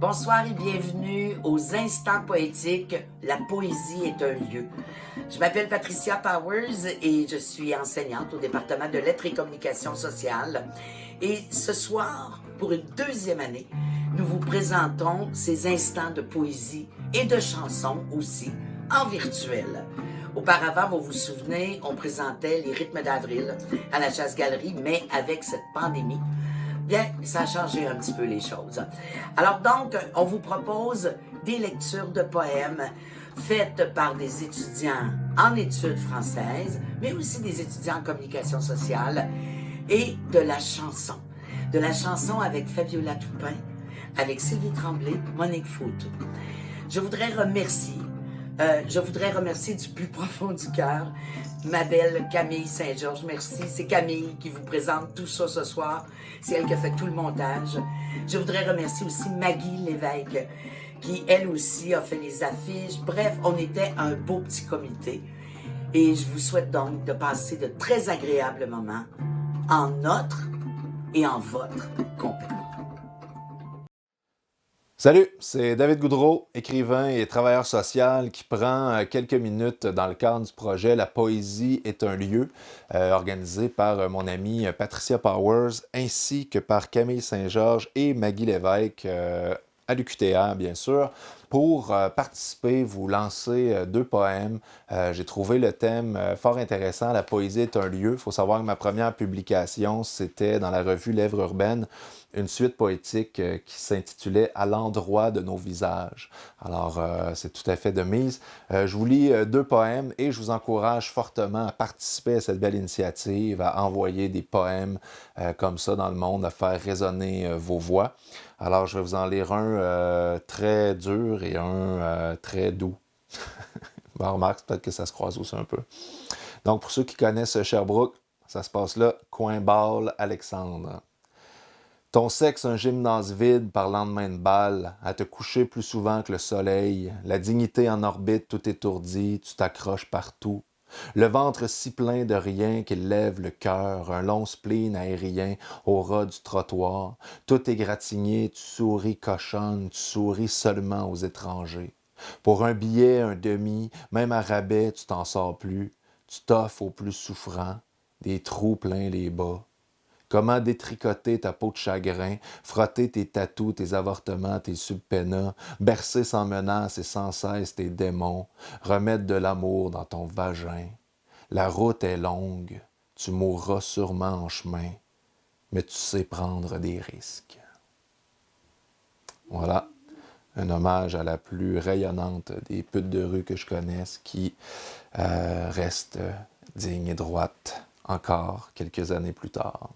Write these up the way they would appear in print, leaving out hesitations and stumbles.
Bonsoir et bienvenue aux Instants poétiques. La poésie est un lieu. Je m'appelle Patricia Powers et je suis enseignante au département de lettres et communication sociale. Et ce soir, pour une deuxième année, nous vous présentons ces instants de poésie et de chansons aussi en virtuel. Auparavant, vous vous souvenez, on présentait les rythmes d'avril à la Chasse-Galerie, mais avec cette pandémie, bien, ça a changé un petit peu les choses. Alors donc, on vous propose des lectures de poèmes faites par des étudiants en études françaises, mais aussi des étudiants en communication sociale et de la chanson. De la chanson avec Fabiola Toupin, avec Sylvie Tremblay, Monique Foutou. Je voudrais remercier du plus profond du cœur ma belle Camille Saint-Georges. Merci, c'est Camille qui vous présente tout ça ce soir. C'est elle qui a fait tout le montage. Je voudrais remercier aussi Maggie Lévesque, qui elle aussi a fait les affiches. Bref, on était un beau petit comité. Et je vous souhaite donc de passer de très agréables moments en notre et en votre compagnie. Salut, c'est David Goudreau, écrivain et travailleur social qui prend quelques minutes dans le cadre du projet La poésie est un lieu, organisé par mon amie Patricia Powers ainsi que par Camille Saint-Georges et Maggie Lévesque à l'UQTR, bien sûr, pour participer, vous lancer deux poèmes. J'ai trouvé le thème fort intéressant. La poésie est un lieu. Il faut savoir que ma première publication, c'était dans la revue Lèvres urbaines, une suite poétique qui s'intitulait « À l'endroit de nos visages ». Alors, c'est tout à fait de mise. Je vous lis deux poèmes et je vous encourage fortement à participer à cette belle initiative, à envoyer des poèmes comme ça dans le monde, à faire résonner vos voix. Alors, je vais vous en lire un très dur et un très doux. Bon, remarque, peut-être que ça se croise aussi un peu. Donc, pour ceux qui connaissent Sherbrooke, ça se passe là, Coin Ball, Alexandre. Ton sexe, un gymnase vide par lendemain de balle, à te coucher plus souvent que le soleil, la dignité en orbite tout étourdi, tu t'accroches partout. Le ventre si plein de rien qu'il lève le cœur, un long spleen aérien au ras du trottoir. Tout égratigné, tu souris cochonne, tu souris seulement aux étrangers. Pour un billet, un demi, même à rabais, tu t'en sors plus. Tu t'offres aux plus souffrants, des trous pleins les bas. Comment détricoter ta peau de chagrin, frotter tes tatous, tes avortements, tes subpénats, bercer sans menace et sans cesse tes démons, remettre de l'amour dans ton vagin. La route est longue, tu mourras sûrement en chemin, mais tu sais prendre des risques. Voilà, un hommage à la plus rayonnante des putes de rue que je connaisse qui reste digne et droite encore quelques années plus tard.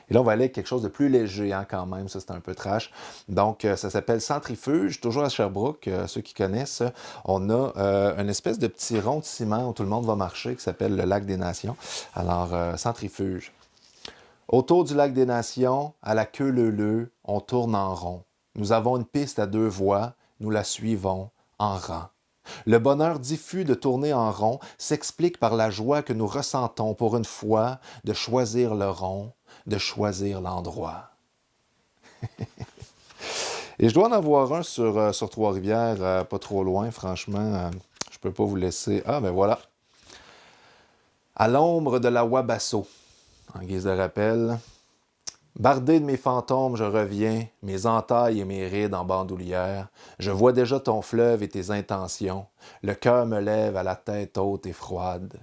Et là, on va aller avec quelque chose de plus léger, hein, quand même. Ça, c'est un peu trash. Donc, ça s'appelle Centrifuge, toujours à Sherbrooke. Ceux qui connaissent, on a une espèce de petit rond de ciment où tout le monde va marcher qui s'appelle le Lac des Nations. Alors, Centrifuge. Autour du Lac des Nations, à la queue leu-leu, on tourne en rond. Nous avons une piste à deux voies, nous la suivons en rang. Le bonheur diffus de tourner en rond s'explique par la joie que nous ressentons pour une fois de choisir le rond, de choisir l'endroit. Et je dois en avoir un sur Trois-Rivières, pas trop loin, franchement. Je peux pas vous laisser... Ah, ben voilà. À l'ombre de la Wabasso, en guise de rappel. Bardé de mes fantômes, je reviens, mes entailles et mes rides en bandoulière. Je vois déjà ton fleuve et tes intentions. Le cœur me lève à la tête haute et froide.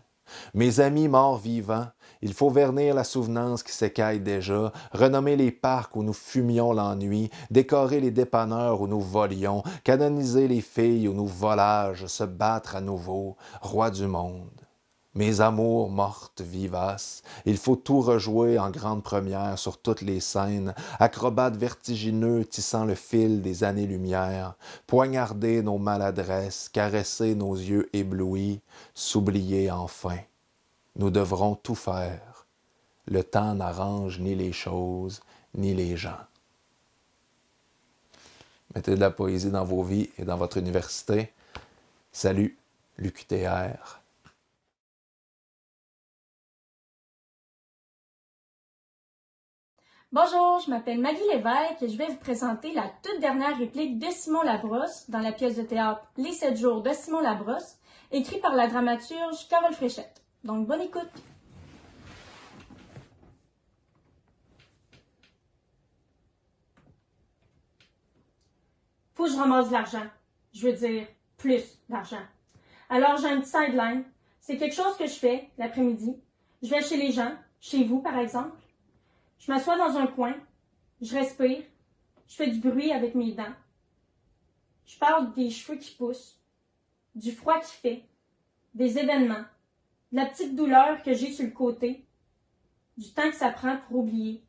Mes amis morts vivants, il faut vernir la souvenance qui s'écaille déjà, renommer les parcs où nous fumions l'ennui, décorer les dépanneurs où nous volions, canoniser les filles où nous volages, se battre à nouveau, roi du monde. Mes amours mortes, vivaces, il faut tout rejouer en grande première sur toutes les scènes, acrobates vertigineux tissant le fil des années-lumière, poignarder nos maladresses, caresser nos yeux éblouis, s'oublier enfin. Nous devrons tout faire. Le temps n'arrange ni les choses, ni les gens. Mettez de la poésie dans vos vies et dans votre université. Salut, l'UQTR. Bonjour, je m'appelle Maggie Lévesque et je vais vous présenter la toute dernière réplique de Simon Labrosse dans la pièce de théâtre Les 7 jours de Simon Labrosse, écrite par la dramaturge Carole Fréchette. Donc, bonne écoute! Faut que je ramasse de l'argent. Je veux dire, plus d'argent. Alors, j'ai un petit sideline. C'est quelque chose que je fais l'après-midi. Je vais chez les gens, chez vous par exemple. Je m'assois dans un coin, je respire, je fais du bruit avec mes dents. Je parle des cheveux qui poussent, du froid qui fait, des événements, de la petite douleur que j'ai sur le côté, du temps que ça prend pour oublier.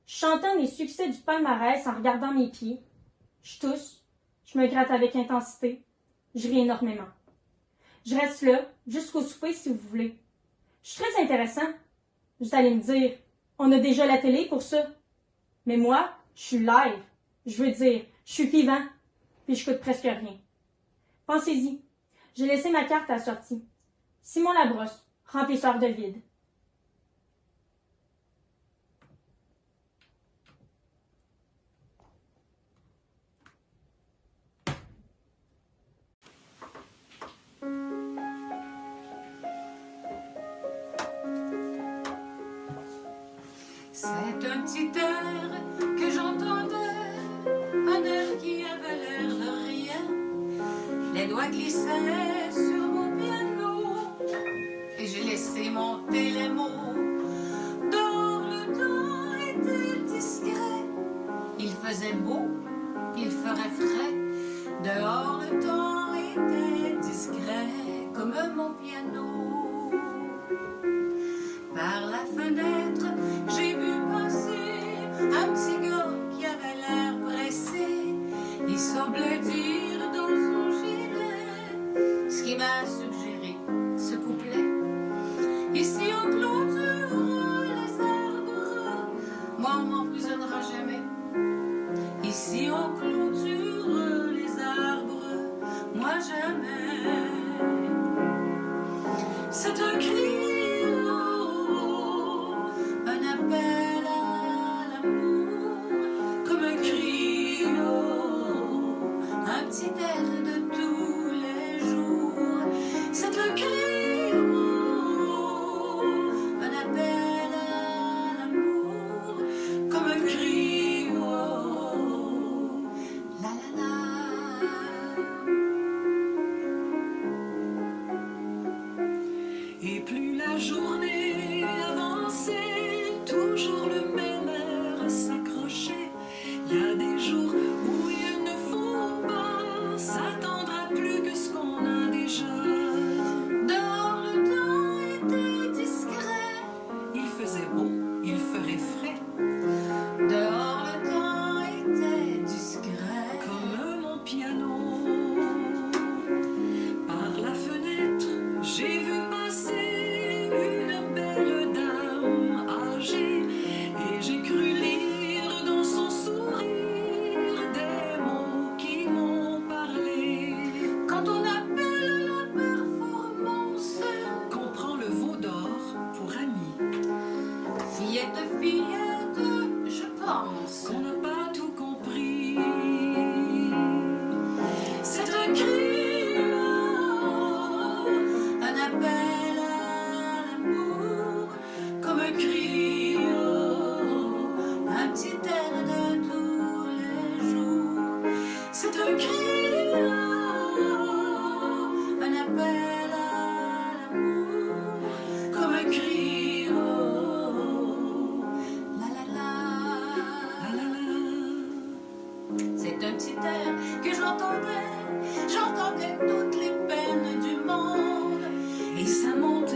Je chantonne les succès du palmarès en regardant mes pieds. Je tousse, je me gratte avec intensité, je ris énormément. Je reste là jusqu'au souper si vous voulez. Je suis très intéressant. Vous allez me dire, on a déjà la télé pour ça. Mais moi, je suis live. Je veux dire, je suis vivant, puis je coûte presque rien. Pensez-y, j'ai laissé ma carte à la sortie. Simon Labrosse, remplisseur de vide. C'est un petit air que j'entendais, un air qui avait l'air de rien. Les doigts glissaient sur mon piano et j'ai laissé monter les mots. Dehors le temps était discret, il faisait beau, il ferait frais. Dehors le temps était discret comme mon piano. Par la fenêtre, j'ai vu passer un petit gars qui avait l'air pressé. Il semblait dire dans son gilet ce qui m'a suggéré ce couplet. Ici on clôture les arbres, moi on m'emprisonnera jamais. Ici on clôture les arbres, moi jamais. C'est un cri. Appel à l'amour, comme un cri, un petit air de tous les jours. C'est un cri, un appel à l'amour, comme un cri, la la la. Et plus la journée avançait, toujours le même air s'accrocher. Il y a des jours où il ne faut pas s'attendre à plus que ce qu'on a déjà. Dehors le temps était discret, il faisait beau, il ferait frais. Dehors le temps était discret comme mon piano. Par la fenêtre, j'ai vu passer une belle dame âgée, et j'ai cru lire dans son sourire des mots qui m'ont parlé. Quand on appelle la performance, qu'on prend le veau d'or pour ami. Fillette, fillette, je pense qu'on n'a pas tout compris. C'est un cri, un appel à l'amour, comme un cri, un petit air de tous les jours. C'est un cri, un appel à l'amour, comme un cri, la la la, la la la. C'est un petit air que j'entendais toutes les peines du monde. Et ça montait,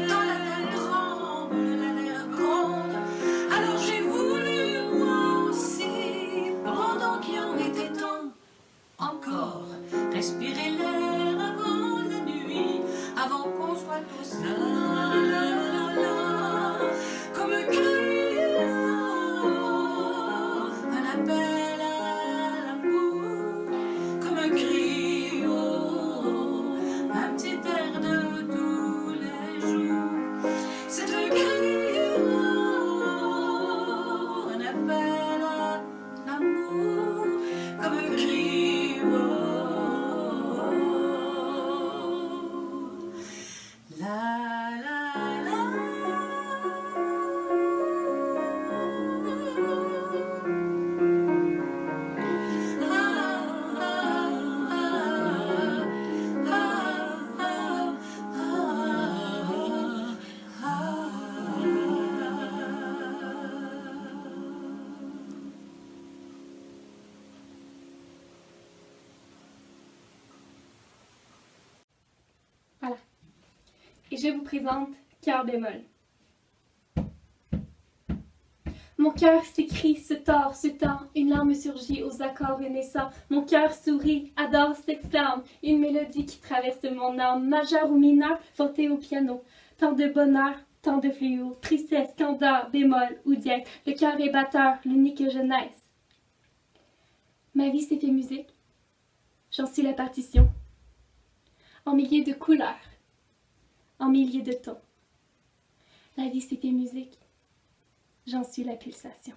dans la tête tremble, la l'air gronde. Alors j'ai voulu moi aussi, pendant qu'il en était temps, encore respirer l'air avant la nuit, avant qu'on soit tous là, là, là, là, comme un cri, un appel à l'amour, comme un cri, un petit air de tous les jours. C'est un cri. et je vous présente Cœur bémol. Mon cœur s'écrie, se tord, se tend, une larme surgit aux accords renaissants. Mon cœur sourit, adore, s'exclame, une mélodie qui traverse mon âme, majeure ou mineure, chantée au piano. Tant de bonheur, tant de fléau, tristesse, candeur, bémol ou dièse, le cœur est batteur, l'unique jeunesse. Ma vie s'est fait musique, j'en suis la partition, en milliers de couleurs, en milliers de tons. La vie s'est fait musique, j'en suis la pulsation.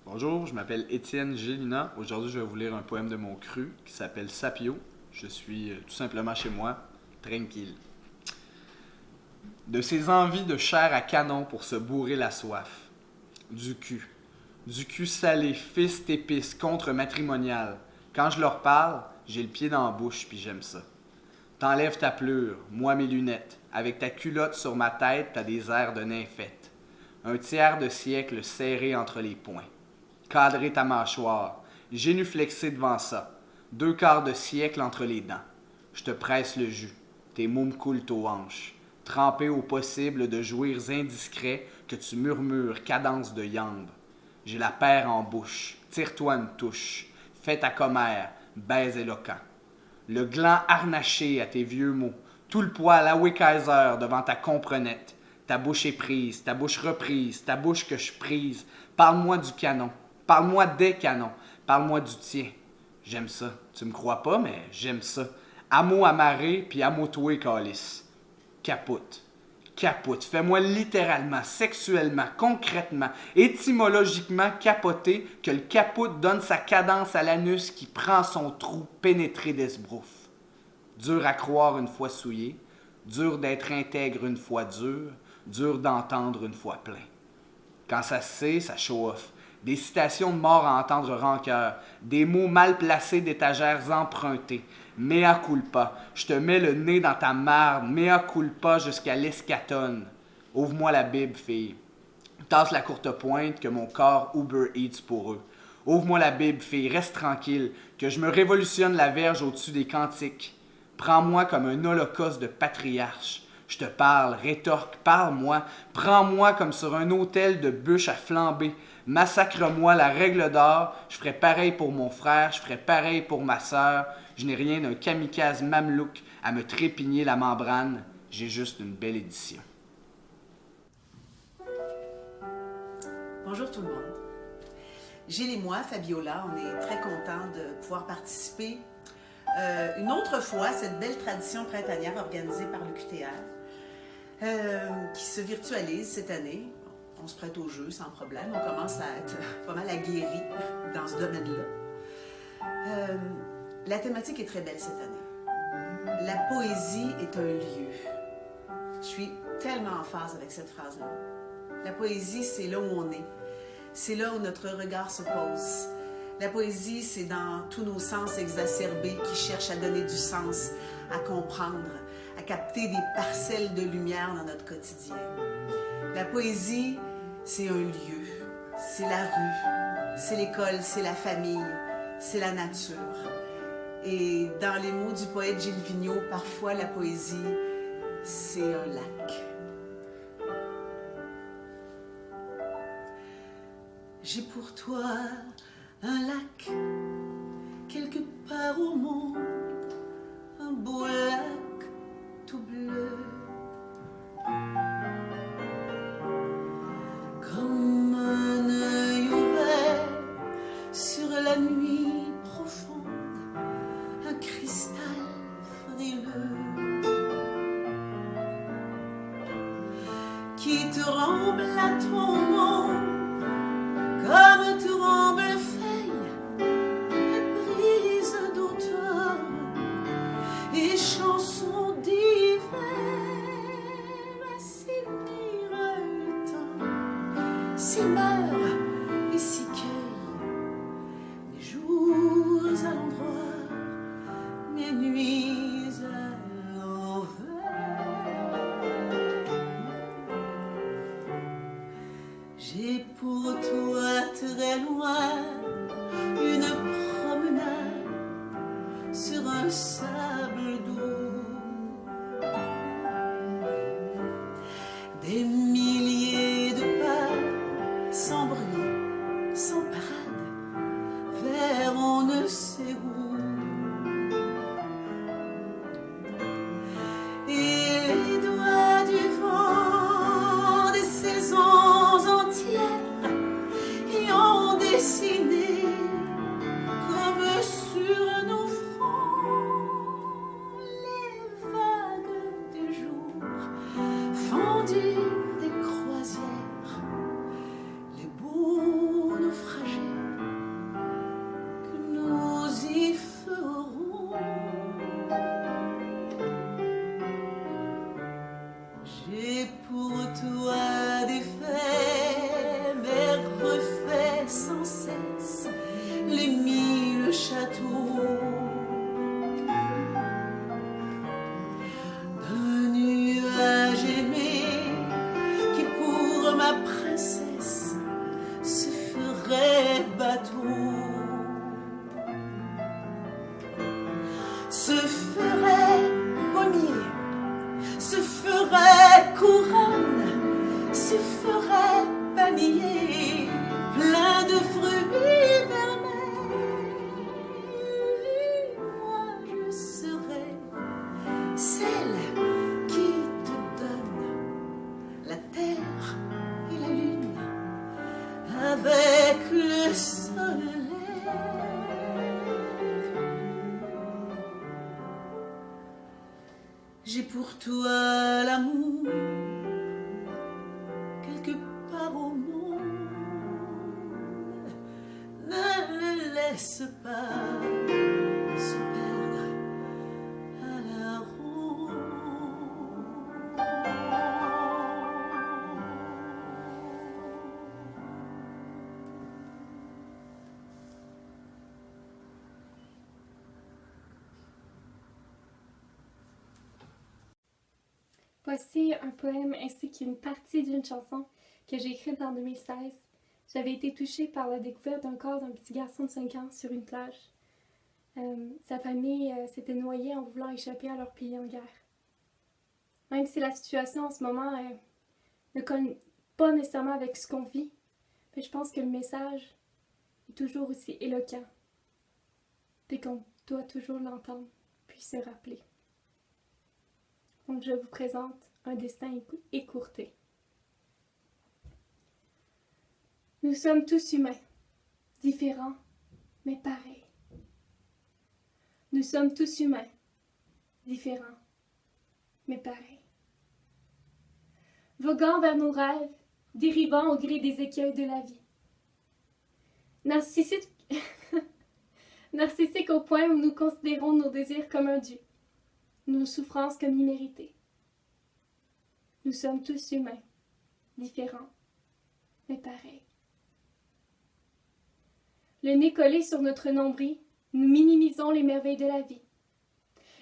Bonjour, je m'appelle Étienne Gélina. Aujourd'hui, je vais vous lire un poème de mon cru qui s'appelle Sapio. Je suis tout simplement chez moi, tranquille. De ces envies de chair à canon pour se bourrer la soif. Du cul salé, fist épice, contre-matrimonial. Quand je leur parle, j'ai le pied dans la bouche puis j'aime ça. T'enlèves ta pleure, moi mes lunettes. Avec ta culotte sur ma tête, t'as des airs de nymphette. Un tiers de siècle serré entre les poings. Cadrer ta mâchoire, génuflexé devant ça. 2 quarts de siècle entre les dents. Je te presse le jus, tes mots me coulent aux hanches. Trempé au possible de jouirs indiscrets que tu murmures, cadence de yambe. J'ai la paire en bouche, tire-toi une touche. Fais ta commère, baise éloquent. Le gland harnaché à tes vieux mots, tout le poil à Kaiser devant ta comprenette. Ta bouche est prise, ta bouche reprise, ta bouche que je prise. Parle-moi du canon, parle-moi des canons, parle-moi du tien. J'aime ça, tu me crois pas, mais j'aime ça. Amo amarré, puis amo toué calice. Capote, fais-moi littéralement, sexuellement, concrètement, étymologiquement capoter que le capote donne sa cadence à l'anus qui prend son trou pénétré d'esbrouf. Dur à croire une fois souillé, dur d'être intègre une fois dur d'entendre une fois plein. Quand ça se sait, ça show off. Des citations de mort à entendre rancœur, des mots mal placés d'étagères empruntées. Mea culpa, je te mets le nez dans ta marde, mea culpa jusqu'à l'escatone. Ouvre-moi la Bible, fille. Tasse la courte pointe que mon corps Uber Eats pour eux. Ouvre-moi la Bible, fille, reste tranquille, que je me révolutionne la verge au-dessus des cantiques. Prends-moi comme un holocauste de patriarche. Je te parle, rétorque, parle-moi, prends-moi comme sur un autel de bûches à flamber. Massacre-moi la règle d'or, je ferai pareil pour mon frère, je ferai pareil pour ma sœur. Je n'ai rien d'un kamikaze mamelouk à me trépigner la membrane, j'ai juste une belle édition. Bonjour tout le monde. Gilles et moi, Fabiola, on est très contents de pouvoir participer une autre fois à cette belle tradition printanière organisée par l'UQTR qui se virtualise cette année. On se prête au jeu sans problème. On commence à être pas mal aguerri dans ce domaine-là. La thématique est très belle cette année. La poésie est un lieu. Je suis tellement en phase avec cette phrase-là. La poésie, c'est là où on est. C'est là où notre regard se pose. La poésie, c'est dans tous nos sens exacerbés qui cherchent à donner du sens, à comprendre, à capter des parcelles de lumière dans notre quotidien. La poésie, c'est un lieu, c'est la rue, c'est l'école, c'est la famille, c'est la nature. Et dans les mots du poète Gilles Vigneault, parfois la poésie, c'est un lac. J'ai pour toi un lac, quelque part au monde, un beau lac tout bleu. Comme un œil ouvert sur la nuit profonde, un cristal frileux qui tremble à ton nom comme tremble feuille et brise d'automne et chanson d'hiver. Ainsi mire le temps, s'y meurt et s'y cueille, mes jours à l'endroit, mes nuits à l'envers. sable doux. Des milliers de pas, sans bruit, sans parade, vers on ne sait où. Et les doigts du vent des saisons entières y ont dessiné comme sur nos fronts les vagues du jour fendues des croisières, les beaux naufragés que nous y ferons. J'ai pour toi défait, mais refait sans cesse les 1000 châteaux d'un nuage aimé qui pour ma princesse se ferait bateau, se ferait pommier, se ferait couronne, se ferait panier plein de fruits vermeils. Moi je serai celle qui te donne la terre et la lune avec le soleil. J'ai pour toi l'amour quelque part au monde. Ne le laisse pas se perdre à la ronde. Voici un poème ainsi qu'une partie d'une chanson que j'ai écrite en 2016. J'avais été touchée par la découverte d'un corps d'un petit garçon de 5 ans sur une plage. Sa famille s'était noyée en voulant échapper à leur pays en guerre. Même si la situation en ce moment ne colle pas nécessairement avec ce qu'on vit, mais je pense que le message est toujours aussi éloquent, puis qu'on doit toujours l'entendre, puis se rappeler. Donc je vous présente un destin écourté. Nous sommes tous humains, différents, mais pareils. Nous sommes tous humains, différents, mais pareils. Voguant vers nos rêves, dérivant au gré des écueils de la vie. Narcissique au point où nous considérons nos désirs comme un dû, nos souffrances comme imméritées. Nous sommes tous humains, différents, mais pareils. Le nez collé sur notre nombril, nous minimisons les merveilles de la vie.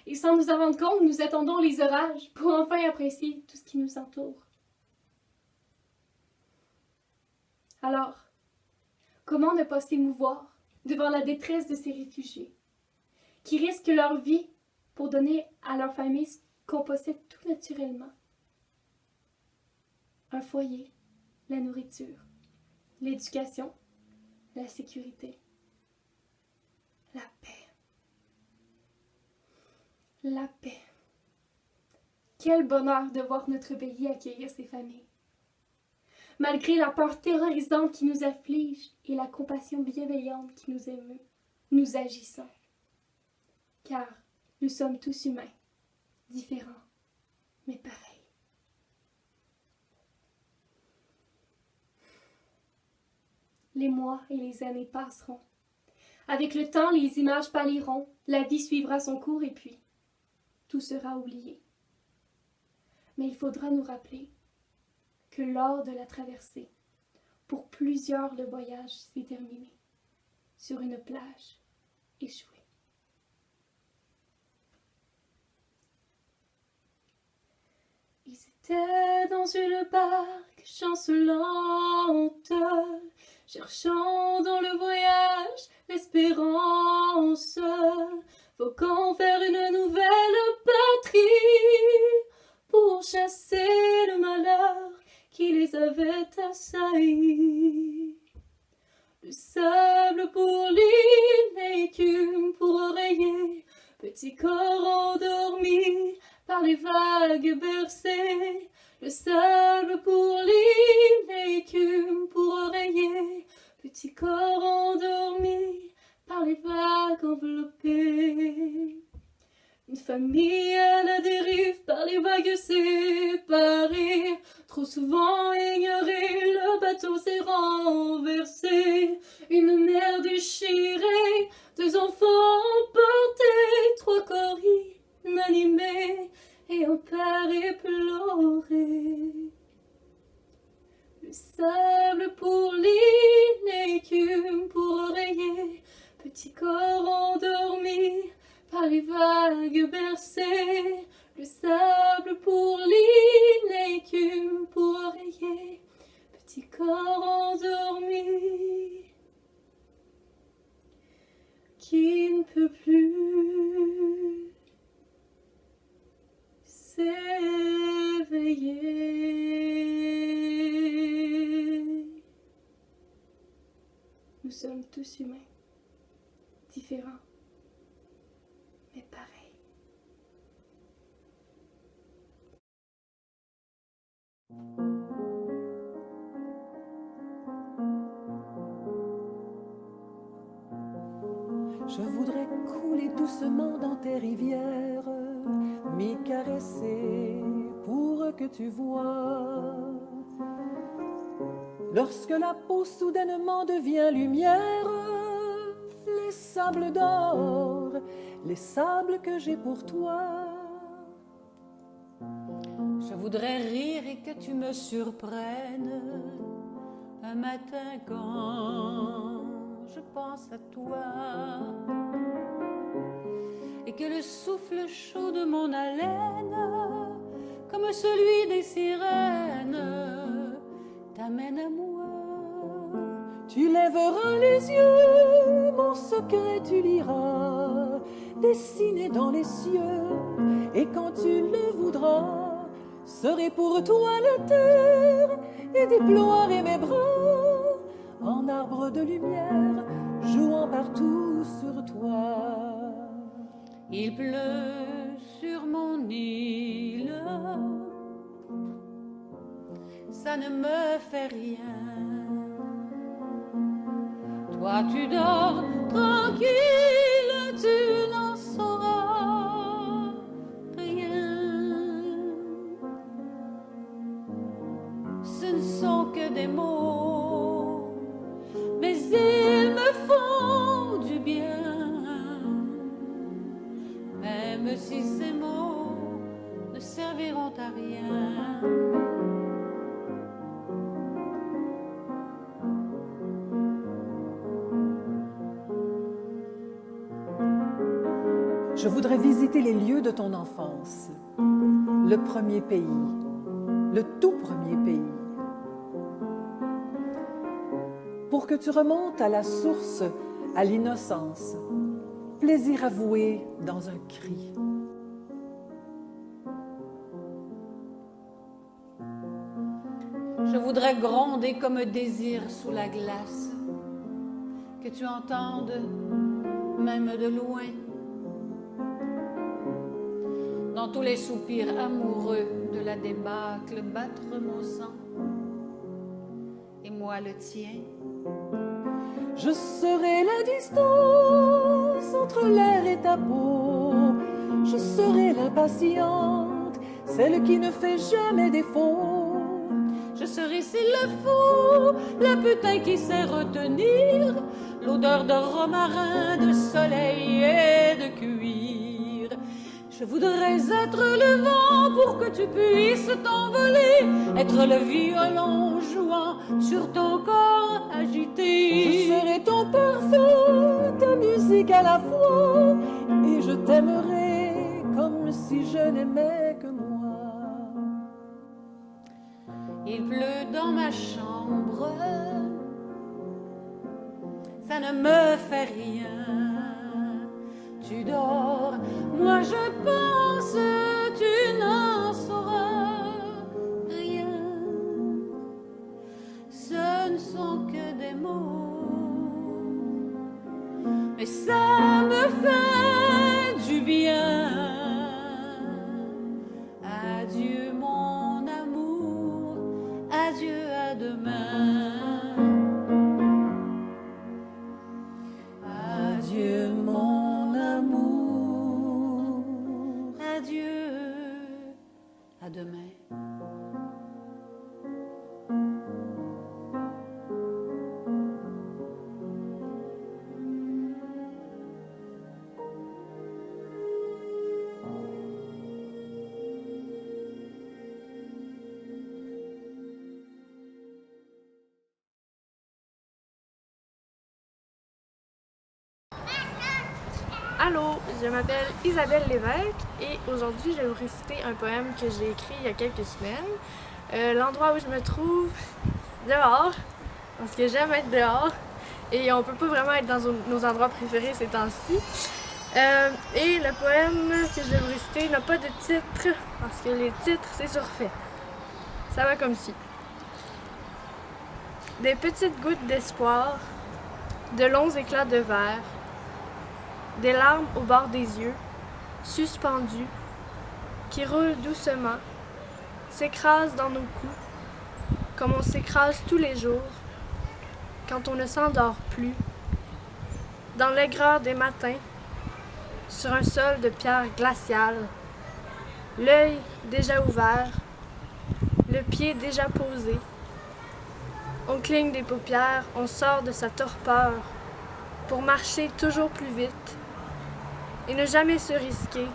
Et sans nous en rendre compte, nous attendons les orages pour enfin apprécier tout ce qui nous entoure. Alors, comment ne pas s'émouvoir devant la détresse de ces réfugiés, qui risquent leur vie pour donner à leur famille ce qu'on possède tout naturellement? Un foyer, la nourriture, l'éducation, la sécurité, la paix. La paix. Quel bonheur de voir notre pays accueillir ces familles. Malgré la peur terrorisante qui nous afflige et la compassion bienveillante qui nous émeut, nous agissons. Car nous sommes tous humains, différents, mais pareils. Les mois et les années passeront. Avec le temps, les images pâliront, la vie suivra son cours et puis tout sera oublié. Mais il faudra nous rappeler que lors de la traversée, pour plusieurs, le voyage s'est terminé sur une plage échouée. Ils étaient dans une barque chancelante, cherchant dans le voyage l'espérance, voguant vers avait assailli. Le sable pour lit, l'écume pour oreiller, petit corps endormi par les vagues bercées. Le sable pour lit, l'écume pour oreiller, petit corps endormi par les vagues enveloppées. Une famille à la dérive par les vagues séparées, trop souvent ignorée, le bateau s'est renversé. Une mer déchirée, 2 enfants emportés, 3 corps inanimés et un père éploré. Le sable pour lit, l'écume pour oreiller, petit corps endormi par les vagues bercées. Le sable pour lit, l'écume pour oreiller, petit corps endormi qui ne peut plus s'éveiller. Nous sommes tous humains, différents, mais pareils. Je voudrais couler doucement dans tes rivières, m'y caresser pour que tu vois. Lorsque la peau soudainement devient lumière, les sables d'or, les sables que j'ai pour toi. Je voudrais rire et que tu me surprennes un matin quand je pense à toi et que le souffle chaud de mon haleine, comme celui des sirènes, t'amène à moi. Tu lèveras les yeux, mon secret tu liras, dessiné dans les cieux, et quand tu le voudras, serai pour toi la terre et déploierai mes bras en arbre de lumière, jouant partout sur toi. Il pleut sur mon île, ça ne me fait rien. Toi tu dors tranquille, tu n'en sauras rien. Ce ne sont que des mots, mais ils me font du bien. Même si ces mots ne serviront à rien. Je voudrais visiter les lieux de ton enfance, le premier pays, le tout premier pays, pour que tu remontes à la source, à l'innocence, plaisir avoué dans un cri. Je voudrais gronder comme un désir sous la glace, que tu entendes même de loin, dans tous les soupirs amoureux de la débâcle, battre mon sang, et moi le tien. Je serai la distance entre l'air et ta peau. Je serai l'impatiente, celle qui ne fait jamais défaut. Je serai s'il le faut, la putain qui sait retenir l'odeur de romarin, de soleil et de cuir. Je voudrais être le vent pour que tu puisses t'envoler, être le violon jouant sur ton corps agité. Je serai ton parfum, ta musique à la fois, et je t'aimerai comme si je n'aimais que moi. Il pleut dans ma chambre, ça ne me fait rien. Tu dors, moi je pense, tu n'en sauras rien. Allô, je m'appelle Isabelle Lévesque et aujourd'hui je vais vous réciter un poème que j'ai écrit il y a quelques semaines. L'endroit où je me trouve, dehors, parce que j'aime être dehors et on peut pas vraiment être dans nos endroits préférés ces temps-ci. Et le poème que je vais vous réciter n'a pas de titre parce que les titres c'est surfait. Ça va comme ci. Des petites gouttes d'espoir, de longs éclats de verre, des larmes au bord des yeux, suspendues, qui roulent doucement, s'écrasent dans nos cous, comme on s'écrase tous les jours, quand on ne s'endort plus, dans l'aigreur des matins, sur un sol de pierre glaciale, l'œil déjà ouvert, le pied déjà posé. On cligne des paupières, on sort de sa torpeur pour marcher toujours plus vite et ne jamais se risquer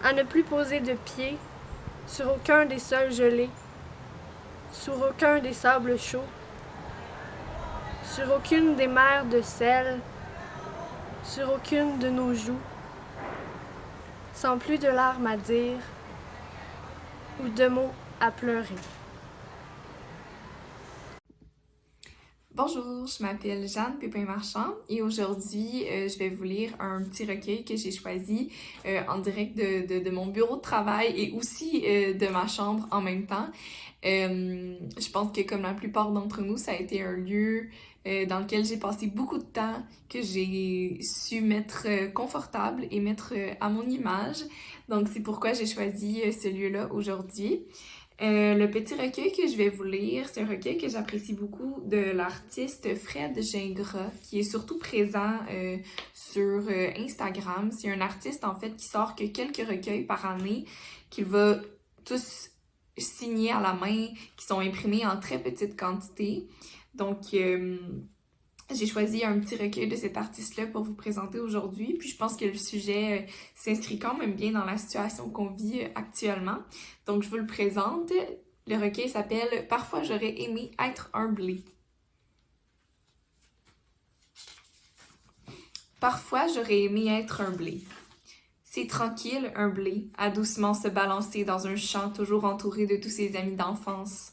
à ne plus poser de pied sur aucun des sols gelés, sur aucun des sables chauds, sur aucune des mers de sel, sur aucune de nos joues, sans plus de larmes à dire ou de mots à pleurer. Bonjour, je m'appelle Jeanne Pépin-Marchand et aujourd'hui, je vais vous lire un petit recueil que j'ai choisi en direct de mon bureau de travail et aussi de ma chambre en même temps. Je pense que comme la plupart d'entre nous, ça a été un lieu dans lequel j'ai passé beaucoup de temps, que j'ai su mettre confortable et mettre à mon image. Donc c'est pourquoi j'ai choisi ce lieu-là aujourd'hui. Le petit recueil que je vais vous lire, c'est un recueil que j'apprécie beaucoup de l'artiste Fred Gingras, qui est surtout présent sur Instagram. C'est un artiste en fait qui sort que quelques recueils par année, qu'il va tous signer à la main, qui sont imprimés en très petite quantité. Donc j'ai choisi un petit recueil de cet artiste-là pour vous présenter aujourd'hui. Puis je pense que le sujet s'inscrit quand même bien dans la situation qu'on vit actuellement. Donc je vous le présente. Le recueil s'appelle « Parfois j'aurais aimé être un blé ». Parfois j'aurais aimé être un blé. C'est tranquille, un blé, à doucement se balancer dans un champ toujours entouré de tous ses amis d'enfance.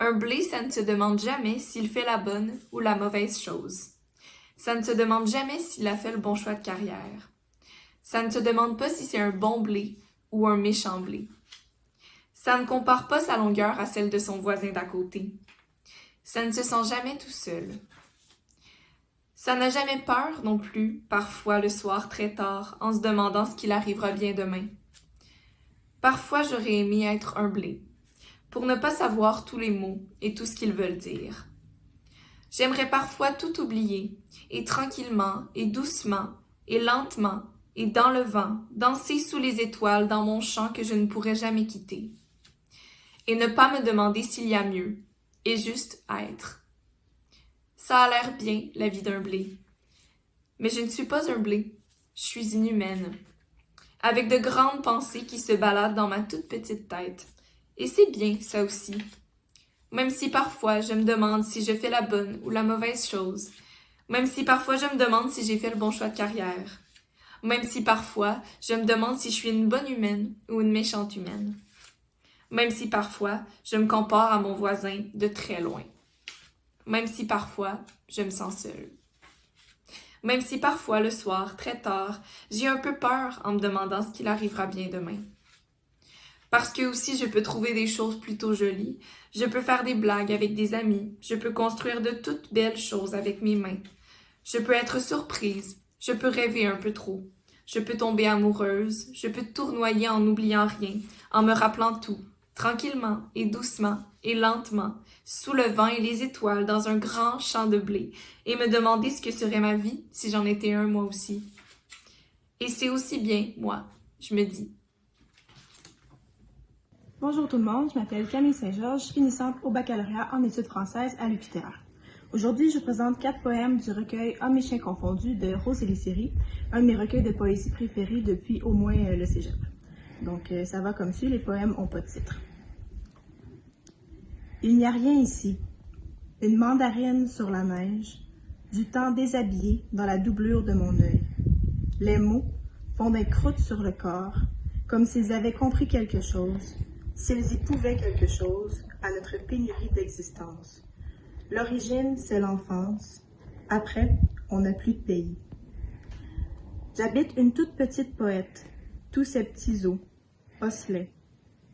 Un blé, ça ne se demande jamais s'il fait la bonne ou la mauvaise chose. Ça ne se demande jamais s'il a fait le bon choix de carrière. Ça ne se demande pas si c'est un bon blé ou un méchant blé. Ça ne compare pas sa longueur à celle de son voisin d'à côté. Ça ne se sent jamais tout seul. Ça n'a jamais peur non plus, parfois le soir très tard, en se demandant ce qu'il arrivera bien demain. Parfois j'aurais aimé être un blé, pour ne pas savoir tous les mots et tout ce qu'ils veulent dire. J'aimerais parfois tout oublier, et tranquillement, et doucement, et lentement, et dans le vent, danser sous les étoiles dans mon champ que je ne pourrais jamais quitter. Et ne pas me demander s'il y a mieux, et juste être. Ça a l'air bien, la vie d'un blé. Mais je ne suis pas un blé, je suis une humaine, avec de grandes pensées qui se baladent dans ma toute petite tête. Et c'est bien, ça aussi. Même si parfois je me demande si je fais la bonne ou la mauvaise chose. Même si parfois je me demande si j'ai fait le bon choix de carrière. Même si parfois je me demande si je suis une bonne humaine ou une méchante humaine. Même si parfois je me compare à mon voisin de très loin. Même si parfois je me sens seule. Même si parfois le soir, très tard, j'ai un peu peur en me demandant ce qu'il arrivera bien demain. Parce que aussi je peux trouver des choses plutôt jolies, je peux faire des blagues avec des amis, je peux construire de toutes belles choses avec mes mains. Je peux être surprise, je peux rêver un peu trop, je peux tomber amoureuse, je peux tournoyer en n'oubliant rien, en me rappelant tout, tranquillement et doucement et lentement, sous le vent et les étoiles dans un grand champ de blé, et me demander ce que serait ma vie si j'en étais un moi aussi. Et c'est aussi bien, moi, je me dis. Bonjour tout le monde, je m'appelle Camille Saint-Georges, finissante au baccalauréat en études françaises à l'UQTR. Aujourd'hui, je présente 4 poèmes du recueil Hommes et chiens confondus de Rosélie Siri, un de mes recueils de poésie préférés depuis au moins le cégep. Donc ça va comme suit, les poèmes n'ont pas de titre. Il n'y a rien ici, une mandarine sur la neige, du temps déshabillé dans la doublure de mon œil. Les mots font des croûtes sur le corps, comme s'ils avaient compris quelque chose, s'ils y pouvaient quelque chose à notre pénurie d'existence. L'origine, c'est l'enfance. Après, on n'a plus de pays. J'habite une toute petite poète, tous ces petits os, osselets,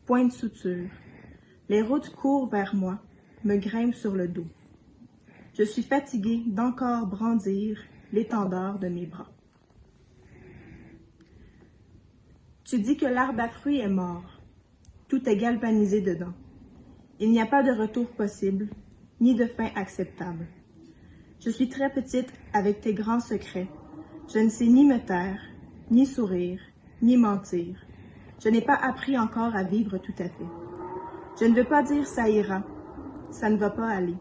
points de suture. Les routes courent vers moi, me grimpent sur le dos. Je suis fatiguée d'encore brandir l'étendard de mes bras. Tu dis que l'arbre à fruits est mort. Tout est galvanisé dedans. Il n'y a pas de retour possible, ni de fin acceptable. Je suis très petite avec tes grands secrets. Je ne sais ni me taire, ni sourire, ni mentir. Je n'ai pas appris encore à vivre tout à fait. Je ne veux pas dire ça ira, ça ne va pas aller.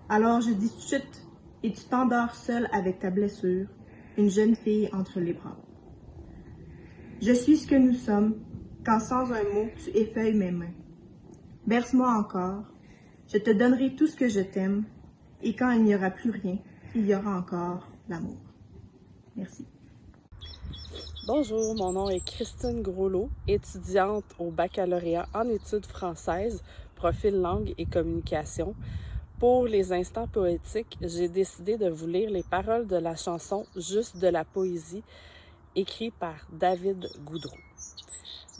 Alors je dis chut, et tu t'endors seule avec ta blessure, une jeune fille entre les bras. Je suis ce que nous sommes, quand sans un mot tu effeuilles mes mains. Berce-moi encore, je te donnerai tout ce que je t'aime, et quand il n'y aura plus rien, il y aura encore l'amour. Merci. Bonjour, mon nom est Christine Groslot, étudiante au baccalauréat en études françaises, profil langue et communication. Pour les instants poétiques, j'ai décidé de vous lire les paroles de la chanson Juste de la poésie, écrite par David Goudreau.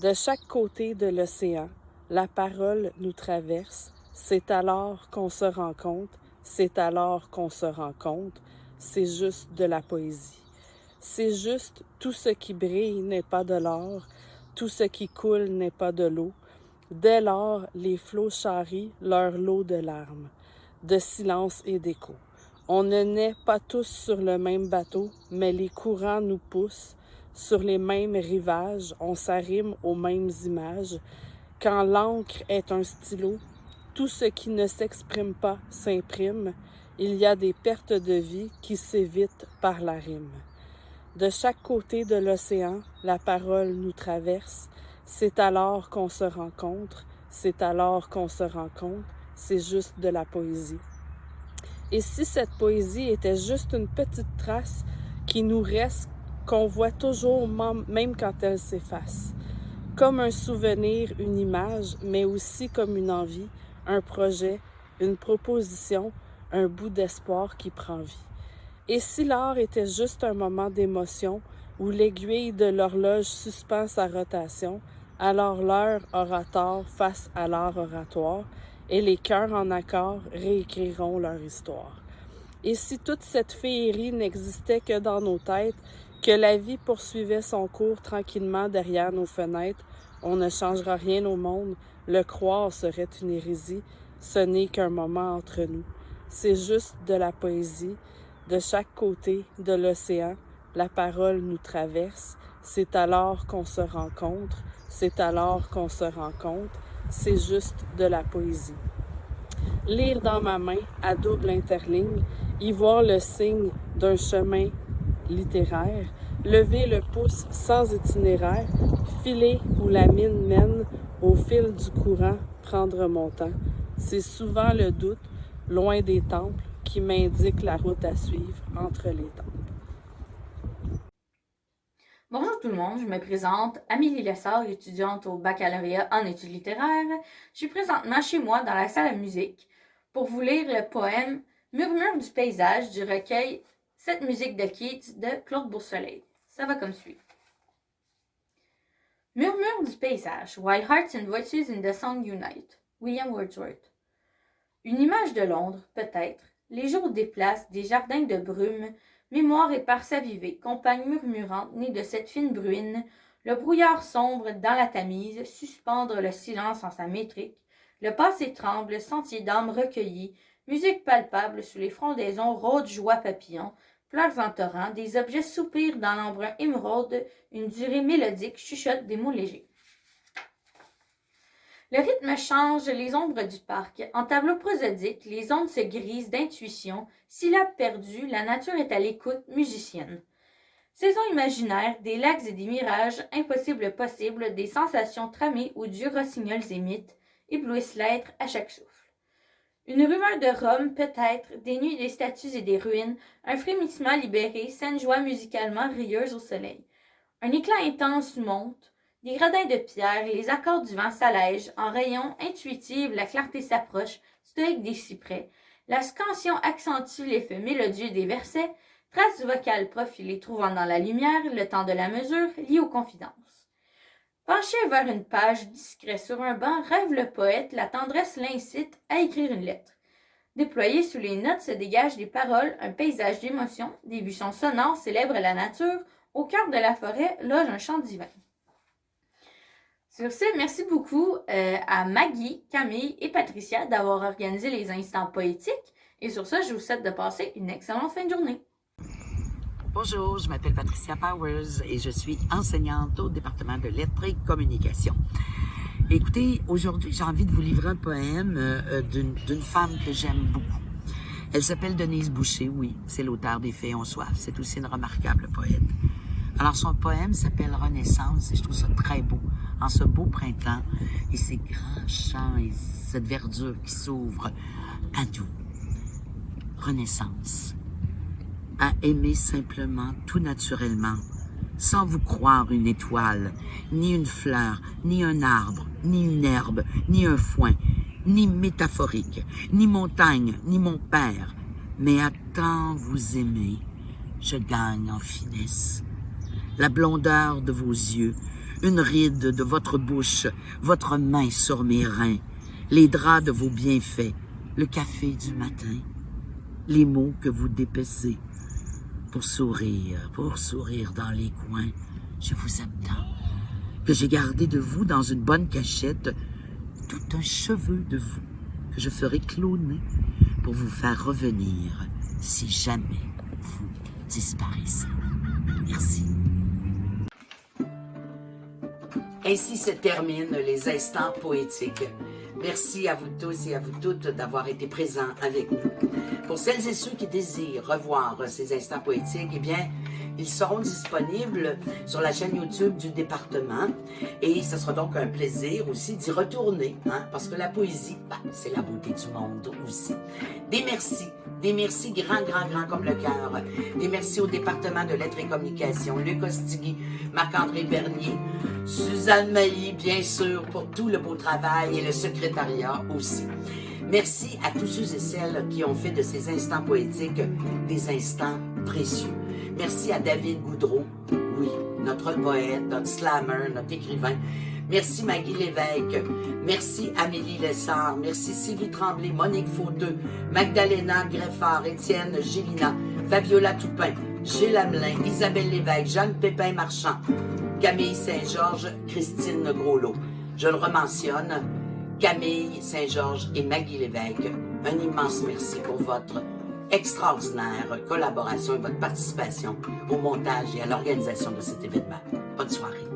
De chaque côté de l'océan, la parole nous traverse. C'est alors qu'on se rencontre, c'est alors qu'on se rencontre. C'est juste de la poésie. C'est juste, tout ce qui brille n'est pas de l'or, tout ce qui coule n'est pas de l'eau. Dès lors, les flots charrient leur lot de larmes, de silence et d'écho. On ne naît pas tous sur le même bateau, mais les courants nous poussent. Sur les mêmes rivages, on s'arrime aux mêmes images. Quand l'encre est un stylo, tout ce qui ne s'exprime pas s'imprime. Il y a des pertes de vie qui s'évitent par la rime. De chaque côté de l'océan, la parole nous traverse. C'est alors qu'on se rencontre, c'est alors qu'on se rencontre, c'est juste de la poésie. Et si cette poésie était juste une petite trace qui nous reste, qu'on voit toujours même quand elle s'efface, comme un souvenir, une image, mais aussi comme une envie, un projet, une proposition, un bout d'espoir qui prend vie. Et si l'art était juste un moment d'émotion où l'aiguille de l'horloge suspend sa rotation, alors l'heure aura tort face à l'art oratoire et les cœurs en accord réécriront leur histoire. Et si toute cette féerie n'existait que dans nos têtes, que la vie poursuivait son cours tranquillement derrière nos fenêtres, on ne changera rien au monde, le croire serait une hérésie, ce n'est qu'un moment entre nous. C'est juste de la poésie. De chaque côté de l'océan, la parole nous traverse. C'est alors qu'on se rencontre, c'est alors qu'on se rencontre. C'est juste de la poésie. Lire dans ma main, à double interligne, y voir le signe d'un chemin littéraire, lever le pouce sans itinéraire, filer où la mine mène, au fil du courant, prendre mon temps. C'est souvent le doute, loin des temples, qui m'indique la route à suivre entre les temples. Bonjour tout le monde, je me présente Amélie Lessard, étudiante au baccalauréat en études littéraires. Je suis présentement chez moi dans la salle à musique pour vous lire le poème Murmure du paysage du recueil Cette musique de Keats de Claude Beausoleil. Ça va comme suit. Murmure du paysage, while hearts and voices in the song unite. William Wordsworth. Une image de Londres, peut-être. Les jours déplacent des jardins de brume, mémoire éparse avivée, compagne murmurante née de cette fine bruine, le brouillard sombre dans la Tamise, suspendre le silence en sa métrique, le passé tremble, sentier d'âme recueillie, musique palpable sous les frondaisons, rôde joie papillon, pleurs en torrent, des objets soupirent dans l'embrun émeraude, une durée mélodique chuchote des mots légers. Le rythme change les ombres du parc. En tableau prosodique, les ondes se grisent d'intuition. Syllabes perdues, la nature est à l'écoute, musicienne. Saisons imaginaires, des lacs et des mirages, impossibles possibles, des sensations tramées où Dieu rossignols et mythes, éblouissent l'être à chaque souffle. Une rumeur de Rome, peut-être, des nuits des statues et des ruines, un frémissement libéré, saine joie musicalement rieuse au soleil. Un éclat intense monte, des gradins de pierre et les accords du vent s'allègent, en rayons intuitifs, la clarté s'approche, stoïque des cyprès. La scansion accentue l'effet mélodieux des versets, traces vocales profilées trouvant dans la lumière le temps de la mesure lié aux confidences. Penché vers une page, discret sur un banc, rêve le poète, la tendresse l'incite à écrire une lettre. Déployé sous les notes se dégagent des paroles, un paysage d'émotions, des buissons sonores célèbrent la nature, au cœur de la forêt loge un chant divin. Sur ce, merci beaucoup à Maggie, Camille et Patricia d'avoir organisé les instants poétiques. Et sur ce, je vous souhaite de passer une excellente fin de journée. Bonjour, je m'appelle Patricia Powers et je suis enseignante au département de lettres et communication. Écoutez, aujourd'hui, j'ai envie de vous livrer un poème d'une femme que j'aime beaucoup. Elle s'appelle Denise Boucher, oui, c'est l'auteur des Fées ont soif. C'est aussi une remarquable poète. Alors, son poème s'appelle Renaissance et je trouve ça très beau. En ce beau printemps et ces grands champs et cette verdure qui s'ouvre à nous. Renaissance. À aimer simplement, tout naturellement, sans vous croire une étoile, ni une fleur, ni un arbre, ni une herbe, ni un foin, ni métaphorique, ni montagne, ni mon père, mais à tant vous aimer, je gagne en finesse. La blondeur de vos yeux, une ride de votre bouche, votre main sur mes reins, les draps de vos bienfaits, le café du matin, les mots que vous dépecez, pour sourire dans les coins, je vous aime tant, que j'ai gardé de vous dans une bonne cachette tout un cheveu de vous, que je ferai cloner pour vous faire revenir si jamais vous disparaissez. Merci. Ainsi se terminent les instants poétiques. Merci à vous tous et à vous toutes d'avoir été présents avec nous. Pour celles et ceux qui désirent revoir ces instants poétiques, eh bien, ils seront disponibles sur la chaîne YouTube du département et ce sera donc un plaisir aussi d'y retourner, hein, parce que la poésie, c'est la beauté du monde aussi. Des merci grand comme le cœur. Des merci au département de lettres et communication, Luc Ostigui, Marc-André Bernier, Suzanne Mailly, bien sûr, pour tout le beau travail et le secrétariat aussi. Merci à tous ceux et celles qui ont fait de ces instants poétiques des instants précieux. Merci à David Goudreau, oui, notre poète, notre slammer, notre écrivain. Merci Maggie Lévesque, merci Amélie Lessard, merci Sylvie Tremblay, Monique Fauteux, Magdalena Greffard, Étienne Gélina, Fabiola Toupin, Gilles Hamelin, Isabelle Lévesque, Jeanne Pépin-Marchand, Camille Saint-Georges, Christine Groslot. Je le rementionne, Camille Saint-Georges et Maggie Lévesque, un immense merci pour votre extraordinaire collaboration et votre participation au montage et à l'organisation de cet événement. Bonne soirée.